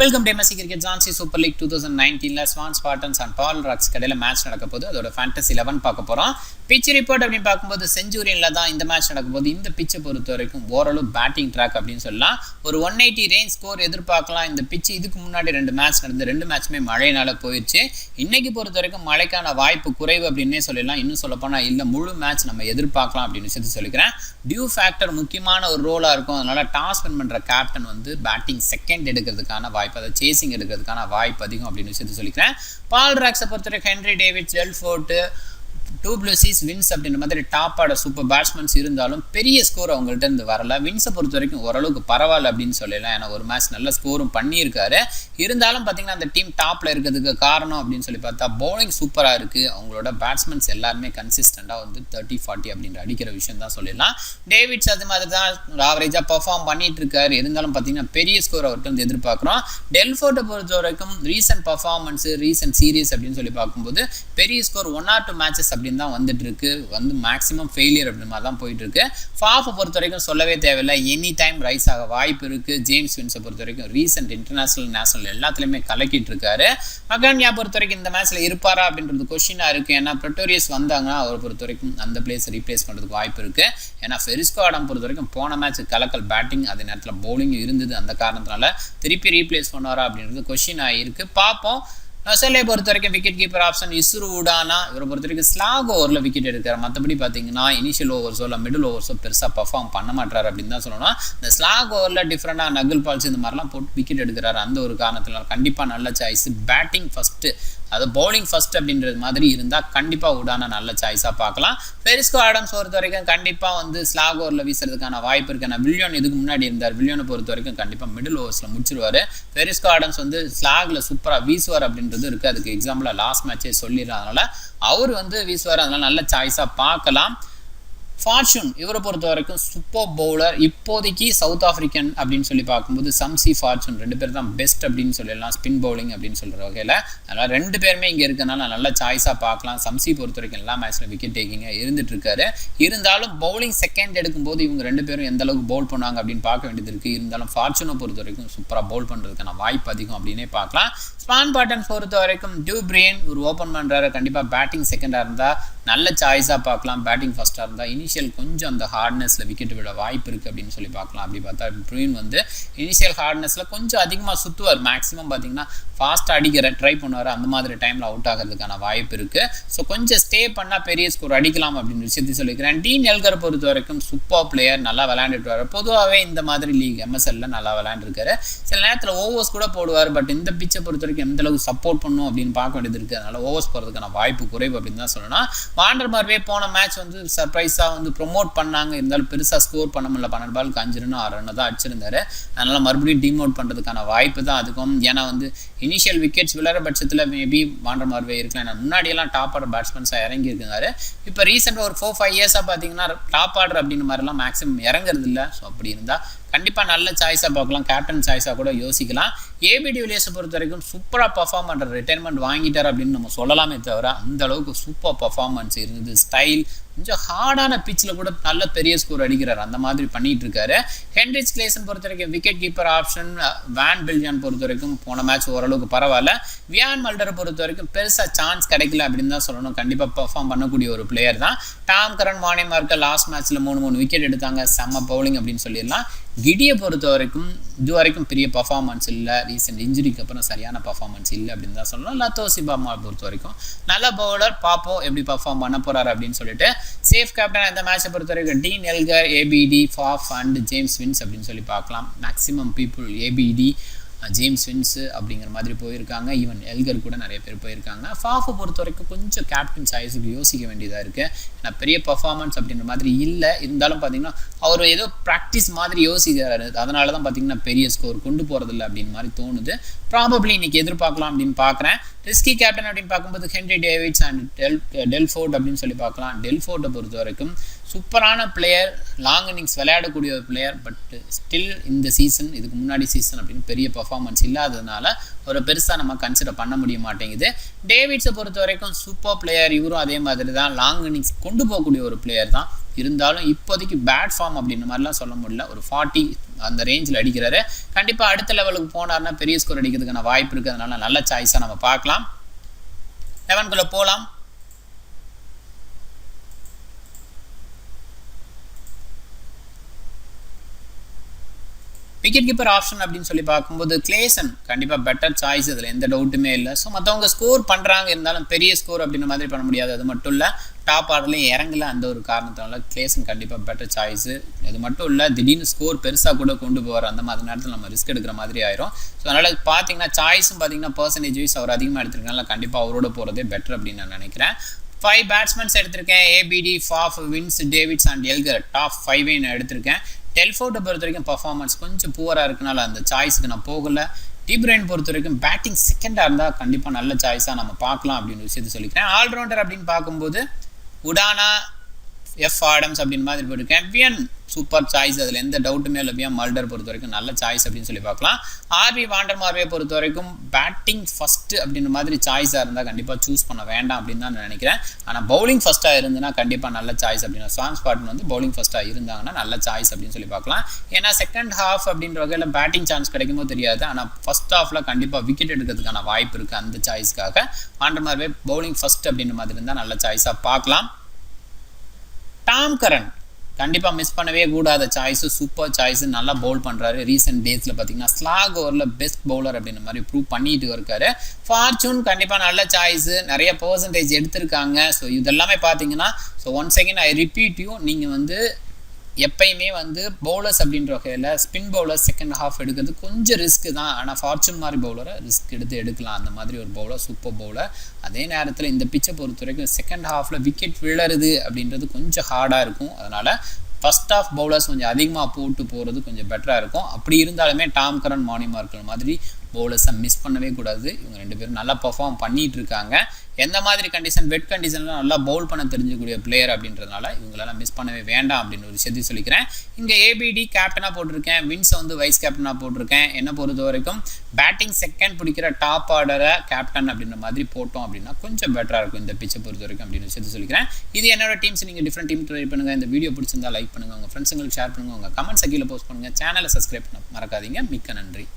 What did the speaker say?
Welcome to MSDCRICKET Jhansi super league 2019ல Swan Spartans and Ball Rocks கடையில் match நடக்க போகுது. அதோட ஃபேண்டசி 11 பார்க்க போகிறோம். பிச் ரிப்போர்ட் அப்படின்னு பார்க்கும்போது செஞ்சுரியனில் தான் இந்த மேட்ச் நடக்கும் போது இந்த பிச்சை பொறுத்த வரைக்கும் ஓரளவு பேட்டிங் ட்ராக் அப்படின்னு சொல்லலாம். ஒரு 180 ரேஞ்ச் ஸ்கோர் எதிர்பார்க்கலாம். இந்த பிச்சு இதுக்கு முன்னாடி 2 மேட்ச் நடந்து 2 மேட்சுமே மழையினால போயிடுச்சு. இன்னைக்கு பொறுத்த வரைக்கும் மழைக்கான வாய்ப்பு குறைவு அப்படின்னே சொல்லலாம். இன்னும் சொல்லப்போனால் இல்லை முழு மேட்ச் நம்ம எதிர்பார்க்கலாம் அப்படின்னு சொல்லி சொல்லிக்கிறேன். டியூ ஃபேக்டர் முக்கியமான ஒரு ரோலாக இருக்கும். அதனால டாஸ் வின் பண்ணுற கேப்டன் வந்து பேட்டிங் செகண்ட் எடுக்கிறதுக்கான வாய்ப்பு, அதை சேசிங் எடுக்கிறதுக்கான வாய்ப்பு அதிகம் அப்படின்னு சொல்லி சொல்லிக்கிறேன். பால் ராக்ஸை பொறுத்தவரைக்கும் Henry David's, Telford, du Plessis, wins அப்படின்ற மாதிரி டாப் ஆட சூப்பர் பேட்ஸ்மேன்ஸ் இருந்தாலும் பெரிய ஸ்கோர் அவங்கள்ட்ட இருந்து வரல. வின்ஸை பொறுத்த வரைக்கும் ஓரளவுக்கு பரவாயில்ல அப்படின்னு சொல்லலாம். ஏன்னா ஒரு மேட்ச் நல்ல ஸ்கோரும் பண்ணியிருக்காரு. இருந்தாலும் பார்த்தீங்கன்னா அந்த டீம் டாப்பில் இருக்கிறதுக்கு காரணம் அப்படின்னு சொல்லி பார்த்தா பவுலிங் சூப்பராக இருக்குது. அவங்களோட பேட்ஸ்மேன்ஸ் எல்லாருமே கன்சிஸ்டண்டாக வந்து 30-40 அப்படின்ற அடிக்கிற விஷயம் தான் சொல்லலாம். டேவிட்ஸ் அது மாதிரி தான் ஆவரேஜாக பர்ஃபார்ம் பண்ணிட்டு இருக்காரு. இருந்தாலும் பார்த்தீங்கன்னா பெரிய ஸ்கோர் அவர்கிட்ட வந்து எதிர்பார்க்குறோம். டெல்ஃபோர்ட்டை பொறுத்த வரைக்கும் ரீசன்ட் பர்ஃபார்மன்ஸ், ரீசன்ட் சீரீஸ் அப்படின்னு சொல்லி பார்க்கும்போது பெரிய ஸ்கோர் 1 or 2 மேட்சஸ் அப்படின்னு தான் வந்துட்டு இருக்கு. வந்து மேக்ஸிமம் ஃபெயிலியர் அப்படின்னு மாதிரி தான் போயிட்டு இருக்கு. ஃபாஃபை பொறுத்த வரைக்கும் சொல்லவே தேவையில்லை, எனி டைம் ரைஸ் ஆக வாய்ப்பு இருக்கு. ஜேம்ஸ் வின்ஸை பொறுத்த வரைக்கும் ரீசெண்ட் இன்டர்நேஷனல், நேஷனல் எல்லாத்துலேயுமே கலக்கிட்டு இருக்காரு. மகான்யா பொறுத்த வரைக்கும் இந்த மேட்ச்ல இருப்பாரா அப்படின்றது கொஸ்டினா இருக்கு. ஏன்னா பிரிட்டோரியஸ் வந்தாங்கன்னா அவரை பொறுத்த வரைக்கும் அந்த பிளேஸ் ரீப்ளேஸ் பண்றதுக்கு வாய்ப்பு இருக்கு. ஏன்னா ஃபெரிஸ்கோ ஆடம் பொறுத்த வரைக்கும் போன மேட்ச் கலக்கல் பேட்டிங், அதே நேரத்தில் பவுலிங் இருந்தது. அந்த காரணத்தினால திருப்பி ரீப்ளேஸ் பண்ணுவாரா அப்படின்றது கொஸ்டின் ஆகிருக்கு. பார்ப்போம். நசலை பொறுத்த வரைக்கும் wicket keeper option Isuru Udhna. இவரை பொறுத்த வரைக்கும் ஸ்லாக் ஓவரில் விக்கெட் எடுக்கிறார். மற்றபடி பார்த்தீங்கன்னா இனிஷியல் ஓவர்ஸோ இல்லை மிடில் ஓவர்ஸோ பெருசாக பர்ஃபார்ம் பண்ண மாட்டார் அப்படின்னு தான் சொல்லணும். இந்த ஸ்லாக் ஓவரில் டிஃப்ரெண்டாக நகுல் பால்ஸ் இந்த மாதிரிலாம் போட்டு விக்கெட் எடுக்கிறாரு. அந்த ஒரு காரணத்தினால கண்டிப்பாக நல்ல சாய்ஸ். பேட்டிங் ஃபஸ்ட்டு, அது பவுலிங் ஃபர்ஸ்ட் அப்படின்றது மாதிரி இருந்தால் கண்டிப்பாக உடான நல்ல சாய்ஸாக பார்க்கலாம். ஃபெரிஸ்கோ ஆடம்ஸ் பொறுத்த வரைக்கும் கண்டிப்பாக வந்து ஸ்லாக் ஓவரில் வீசுறதுக்கான வாய்ப்பு இருக்குது. நான் வில்லியன் இதுக்கு முன்னாடி இருந்தார். வில்லியனை பொறுத்த வரைக்கும் கண்டிப்பாக மிடில் ஓவர்ஸில் முடிச்சிருவார். ஃபெரிஸ்கோ ஆடம்ஸ் வந்து ஸ்லாகில் சூப்பராக வீசுவார் அப்படின்றது இருக்குது. அதுக்கு எக்ஸாம்பிளாக லாஸ்ட் மேட்சே சொல்லிடுறேன். அதனால் அவர் வந்து வீசுவார். அதனால் நல்ல சாய்ஸாக பார்க்கலாம். ஃபார்ச்சூன் இவரை பொறுத்த வரைக்கும் சூப்பர் பவுலர். இப்போதைக்கு சவுத் ஆஃப்ரிக்கன் அப்படின்னு சொல்லி பார்க்கும்போது சம்சி, ஃபார்ச்சூன் 2 பேர் தான் பெஸ்ட் அப்படின்னு சொல்லலாம் ஸ்பின் பவுலிங் அப்படின்னு சொல்கிற வகையில். அதனால் 2 பேருமே இங்கே இருக்கனால நல்ல சாய்ஸாக பார்க்கலாம். சம்சி பொறுத்த வரைக்கும் எல்லா மேட்ச்ல விக்கெட் டேக்கிங்காக இருந்துட்டு இருக்காரு. இருந்தாலும் பவுலிங் செகண்ட் எடுக்கும்போது இவங்க 2 பேரும் எந்த அளவுக்கு பவுல் பண்ணுவாங்க அப்படின்னு பார்க்க வேண்டியது இருக்குது. இருந்தாலும் ஃபார்ச்சூனை பொறுத்த வரைக்கும் சூப்பராக பவுல் பண்ணுறதுக்கான வாய்ப்பு அதிகம் அப்படின்னே பார்க்கலாம். ஸ்பான் பாட்டன் பொறுத்த வரைக்கும் டியூப்ரியன் ஒரு ஓப்பன் பண்ணுறாரு. கண்டிப்பாக பேட்டிங் செகண்டாக இருந்தால் நல்ல சாய்ஸாக பார்க்கலாம். பேட்டிங் ஃபர்ஸ்ட்டாக இருந்தால் இனிஷியல் கொஞ்சம் அந்த ஹார்ட்னஸில் விக்கெட் விட வாய்ப்பு இருக்குது அப்படின்னு சொல்லி பார்க்கலாம். அப்படி பார்த்தா ப்ரூயின் வந்து இனிஷியல் ஹார்ட்னஸில் கொஞ்சம் அதிகமாக சுற்றுவார். மேக்ஸிமம் பார்த்தீங்கன்னா ஃபாஸ்ட்டாக அடிக்கிற ட்ரை பண்ணுவார். அந்த மாதிரி டைமில் அவுட் ஆகிறதுக்கான வாய்ப்பு இருக்குது. ஸோ கொஞ்சம் ஸ்டே பண்ணால் பெரிய ஸ்கோர் அடிக்கலாம் அப்படின்னு விஷயத்தை சொல்லிக்கிறேன். டீன் எல்கரை பொறுத்த வரைக்கும் சூப்பர் பிளேயர், நல்லா விளையாண்டுட்டு வர. பொதுவாகவே இந்த மாதிரி லீக் MSL நல்லா விளையாண்டுருக்காரு. சில நேரத்தில் ஓவர்ஸ் கூட போடுவார். பட் இந்த பிச்சை பொறுத்த வரைக்கும் எந்த அளவுக்கு சப்போர்ட் பண்ணும் அப்படின்னு பார்க்க வேண்டியது இருக்குது. அதனால் ஓவர்ஸ் போகிறதுக்கான வாய்ப்பு குறைவு அப்படின்னு தான் சொல்லணும். வாண்டர் மார்வே போன மேட்ச் வந்து சர்ப்ரைஸாக வந்து ப்ரொமோட் பண்ணாங்க. இருந்தாலும் பெருசாக ஸ்கோர் பண்ண முடியல. 12 பாலுக்கு 5 ரன் 6 ரன் தான் அடிச்சிருந்தாரு. அதனால் மறுபடியும் டிமோட் பண்ணுறதுக்கான வாய்ப்பு தான் அதுக்கும். ஏன்னா வந்து இனிஷியல் விக்கெட்ஸ் விளையாடுற பட்சத்தில் மேபி வாண்டர் மார்வே இருக்கலாம். ஏன்னா முன்னாடியெல்லாம் டாப் ஆர்டர் பேட்ஸ்மேன்ஸாக இறங்கி இருக்காரு. இப்போ ரீசெண்டாக ஒரு 4-5 இயர்ஸாக பார்த்தீங்கன்னா டாப் ஆர்டர் அப்படின்னு மாதிரிலாம் மேக்ஸிமம் இறங்குறது இல்லை. ஸோ அப்படி இருந்தால் கண்டிப்பாக நல்ல சாய்ஸாக பார்க்கலாம். கேப்டன் சாய்ஸாக கூட யோசிக்கலாம். ஏபி டிவிலியர்ஸை பொறுத்த வரைக்கும் சூப்பராக பர்ஃபார்ம் பண்ணுற, ரிட்டைர்மெண்ட் வாங்கிட்டார் அப்படின்னு நம்ம சொல்லலாமே தவிர அந்த அளவுக்கு சூப்பர் பர்ஃபார்மன்ஸ் இருந்தது. ஸ்டைல் கொஞ்சம் ஹார்டான பிச்சில் கூட நல்ல பெரிய ஸ்கோர் அடிக்கிறார். அந்த மாதிரி பண்ணிட்டு இருக்காரு. ஹென்ரிச் கிளேசன் பொறுத்த வரைக்கும் விக்கெட் கீப்பர் ஆப்ஷன். வேன் பில்ஜான் பொறுத்த வரைக்கும் போன மேட்ச் ஓரளவுக்கு பரவாயில்ல. வியான் மல்டரை பொறுத்த வரைக்கும் பெருசாக சான்ஸ் கிடைக்கல அப்படின்னு தான் சொல்லணும். கண்டிப்பாக பர்ஃபார்ம் பண்ணக்கூடிய ஒரு பிளேயர் தான். Tom Karan, Marne marker last மேட்ச்சில் 3 விக்கெட் எடுத்தாங்க. செம்ம பவுலிங் அப்படின்னு சொல்லிடலாம். கிடியை பொறுத்த வரைக்கும் இது வரைக்கும் பெரிய பர்ஃபார்மன்ஸ் இல்லை. ரீசெண்ட் இன்ஜுரிக்கு அப்புறம் சரியான பர்ஃபார்மன்ஸ் இல்லை அப்படின்னு தான் சொல்லணும். லத்தோசிபாமா பொறுத்த வரைக்கும் நல்ல பவுலர். பார்ப்போம் எப்படி பர்ஃபார்ம் பண்ண போறாரு அப்படின்னு சொல்லிட்டு. சேஃப் கேப்டன் இந்த மேட்சை பொறுத்த வரைக்கும் Dean Elgar, ABD, Faf and James Vince அப்படின்னு சொல்லி பார்க்கலாம். Maximum people ABD, James Vince அப்படிங்கிற மாதிரி போயிருக்காங்க. ஈவன் எல்கர் கூட நிறைய பேர் போயிருக்காங்க. ஃபாஃபை பொறுத்த வரைக்கும் கொஞ்சம் கேப்டன் சாய்ஸுக்கு யோசிக்க வேண்டியதாக இருக்குது. ஏன்னா பெரிய பர்ஃபார்மன்ஸ் அப்படின்ற மாதிரி இல்லை. இருந்தாலும் பார்த்தீங்கன்னா அவர் ஏதோ ப்ராக்டிஸ் மாதிரி யோசிக்கிறாரு. அதனால தான் பார்த்தீங்கன்னா பெரிய ஸ்கோர் கொண்டு போகிறதில்ல அப்படின்னு மாதிரி தோணுது. ப்ராபப்ளி இன்னைக்கு எதிர்பார்க்கலாம் அப்படின்னு பார்க்குறேன். ரிஸ்கி கேப்டன் அப்படின்னு பார்க்கும்போது ஹென்ரி டேவிட்ஸ் அண்ட் டெல்ஃபோர்ட் அப்படின்னு சொல்லி பார்க்கலாம். டெல்ஃபோர்ட்டை பொறுத்த வரைக்கும் சூப்பரான பிளேயர், லாங் இன்னிங்ஸ் விளையாடக்கூடிய ஒரு பிளேயர். பட் ஸ்டில் இந்த சீசன், இதுக்கு முன்னாடி சீசன் அப்படின்னு பெரிய பர்ஃபார்மன்ஸ் இல்லாததுனால ஒரு பெருசாக நம்ம கன்சிடர் பண்ண முடிய மாட்டேங்குது. டேவிட்ஸை பொறுத்த வரைக்கும் சூப்பர் பிளேயர். இவரும் அதே மாதிரி தான் லாங் இன்னிங்ஸ் கொண்டு போகக்கூடிய ஒரு பிளேயர் தான். இருந்தாலும் இப்போதைக்கு பேட் ஃபார்ம் அப்படின்ற மாதிரிலாம் சொல்ல முடியல. ஒரு 40 அந்த ரேஞ்சில் அடிக்கிறாரு. கண்டிப்பாக அடுத்த லெவலுக்கு போனார்னா பெரிய ஸ்கோர் அடிக்கிறதுக்கான வாய்ப்பு இருக்குது. அதனால நல்ல சாய்ஸாக நம்ம பார்க்கலாம். 11க்குள்ளே போகலாம். விக்கெட் கீப்பர் ஆப்ஷன் அப்படின்னு சொல்லி பார்க்கும்போது கிளேசன் கண்டிப்பாக பெட்டர் சாய்ஸ், இதில் எந்த டவுட்டுமே இல்லை. ஸோ மற்றவங்க ஸ்கோர் பண்ணுறாங்க, இருந்தாலும் பெரிய ஸ்கோர் அப்படின்ற மாதிரி பண்ண முடியாது. அது மட்டும் இல்லை, டாப் ஆர்டர்லேயும் இறங்கல, அந்த ஒரு காரணத்தினால கிளேசன் கண்டிப்பாக பெட்டர் சாய்ஸு. இது மட்டும் இல்லை, திடீர்னு ஸ்கோர் பெருசாக கூட கொண்டு போவார். அந்த மாதிரி நேரத்தில் நம்ம ரிஸ்க் எடுக்கிற மாதிரி ஆயிரும். ஸோ அதனால் பார்த்தீங்கன்னா சாய்ஸும் பார்த்தீங்கன்னா பர்சன்டேஜ் வைஸ் அவர் அதிகமாக எடுத்திருக்கனால கண்டிப்பாக அவரோட போகிறதே பெட்டர் அப்படின்னு நான் நினைக்கிறேன். 5 பேட்ஸ்மேன்ஸ் எடுத்திருக்கேன். ABD, Faf, Vince, Davids and Elgar. Top 5 நான் எடுத்திருக்கேன். டெல்ஃபோர்ட்டை பொறுத்த வரைக்கும் பர்ஃபார்மன்ஸ் கொஞ்சம் புவராக இருக்கனால அந்த சாய்ஸுக்கு நான் போகலை. டிப்ரைன் பொறுத்த வரைக்கும் பேட்டிங் செகண்டாக இருந்தால் கண்டிப்பாக நல்ல சாய்ஸாக நம்ம பார்க்கலாம் அப்படின்னு விஷயத்தை சொல்லிக்கிறேன். ஆல்ரவுண்டர் அப்படின்னு பார்க்கும்போது உடானா, எஃப் ஆடம்ஸ் அப்படின்னு மாதிரி போட்டிருக்கேன். வியன் சூப்பர் சாய்ஸ், அதில் எந்த டவுட்டுமே இல்லை. வியன் மல்டர் பொறுத்த வரைக்கும் நல்ல சாய்ஸ் அப்படின்னு சொல்லி பார்க்கலாம். ஆர்வி வாண்டர்மார்வே பொறுத்த வரைக்கும் பேட்டிங் ஃபஸ்ட்டு அப்படின்ற மாதிரி சாய்ஸாக இருந்தால் கண்டிப்பாக சூஸ் பண்ண வேண்டாம் அப்படின்னு தான் நான் நினைக்கிறேன். ஆனால் பவுலிங் ஃபஸ்ட்டாக இருந்துன்னா கண்டிப்பாக நல்ல சாய்ஸ் அப்படின்னா ஸ்வான்ஸ்பாட்டன் வந்து பவுலிங் ஃபஸ்ட்டாக இருந்தாங்கன்னா நல்ல சாய்ஸ் அப்படின்னு சொல்லி பார்க்கலாம். ஏன்னா செகண்ட் ஹாஃப் அப்படின்ற வகையில் பேட்டிங் சான்ஸ் கிடைக்குமோ தெரியாது. ஆனால் ஃபஸ்ட் ஹாஃபில் கண்டிப்பாக விக்கெட் எடுக்கிறதுக்கான வாய்ப்பு இருக்குது. அந்த சாய்ஸ்க்காக வாண்டர்மார்வே பவுலிங் ஃபஸ்ட் அப்படின்ற மாதிரி இருந்தால் நல்ல சாய்ஸாக பார்க்கலாம். டாம் கரன் கண்டிப்பாக மிஸ் பண்ணவே கூடாத சாய்ஸு, சூப்பர் சாய்ஸு, நல்லா பவுல் பண்ணுறாரு. ரீசெண்ட் டேஸில் பார்த்தீங்கன்னா ஸ்லாக் ஓவரில் பெஸ்ட் பவுலர் அப்படின்ற மாதிரி ப்ரூவ் பண்ணிட்டு இருக்காரு. ஃபார்ச்சூன் கண்டிப்பாக நல்ல சாய்ஸு, நிறைய பர்சன்டேஜ் எடுத்திருக்காங்க. ஸோ இதெல்லாமே பார்த்தீங்கன்னா once again I repeat you, நீங்கள் வந்து எப்பயுமே வந்து பவுலர்ஸ் அப்படின்ற வகையில் ஸ்பின் பவுலர் செகண்ட் ஹாஃப் எடுக்கிறது கொஞ்சம் ரிஸ்க்கு தான். ஆனால் ஃபார்ச்சூன் மாதிரி பவுலரை ரிஸ்க் எடுக்கலாம். அந்த மாதிரி ஒரு பவுலர், சூப்பர் பவுலர். அதே நேரத்தில் இந்த பிச்சை பொறுத்த வரைக்கும் செகண்ட் ஹாஃபில் விக்கெட் விழுறது அப்படின்றது கொஞ்சம் ஹார்டாக இருக்கும். அதனால் ஃபஸ்ட் ஆஃப் பவுலர்ஸ் கொஞ்சம் அதிகமாக போட்டு போகிறது கொஞ்சம் பெட்டராக இருக்கும். அப்படி இருந்தாலுமே டாம் கரன், மார்னி மார்க்கல் மாதிரி பவுலர்ஸை மிஸ் பண்ணவே கூடாது. இவங்க 2 பேரும் நல்லா பர்ஃபார்ம் பண்ணிட்டு இருக்காங்க. எந்த மாதிரி கண்டிஷன், வெட் கண்டிஷன்லாம் நல்லா பவுல் பண்ண தெரிஞ்சக்கூடிய பிளேயர் அப்படின்றதுனால இவங்களெல்லாம் மிஸ் பண்ணவே வேண்டாம் அப்படின்னு ஒரு விஷயத்தையும் சொல்லிக்கிறேன். இங்கே ஏபிடி கேப்டனாக போட்டிருக்கேன், வின்ஸை வந்து வைஸ் கேப்டனாக போட்டிருக்கேன். என்னை பொறுத்த வரைக்கும் பேட்டிங் செகண்ட் பிடிக்கிற டாப் ஆர்டரை கேப்டன் அப்படின்ற மாதிரி போட்டோம் அப்படின்னா கொஞ்சம் பெட்டராக இருக்கும் இந்த பிச்சை பொறுத்த வரைக்கும் அப்படின்னு விஷயத்தை சொல்லிக்கிறேன். இது என்னோட டீம்ஸ். நீங்கள் டிஃப்ரெண்ட் டீம் ட்ரை பண்ணுங்கள். இந்த வீடியோ பிடிச்சிருந்தா லைக் பண்ணுங்கள், உங்கள் ஃப்ரெண்ட்ஸுங்களுக்கு ஷேர் பண்ணுங்கள், உங்கள் கமெண்ட்ஸ் கீழே போஸ்ட் பண்ணுங்கள், சேனலை சப்ஸ்கிரைப் பண்ண மறக்காதீங்க. மிக்க நன்றி.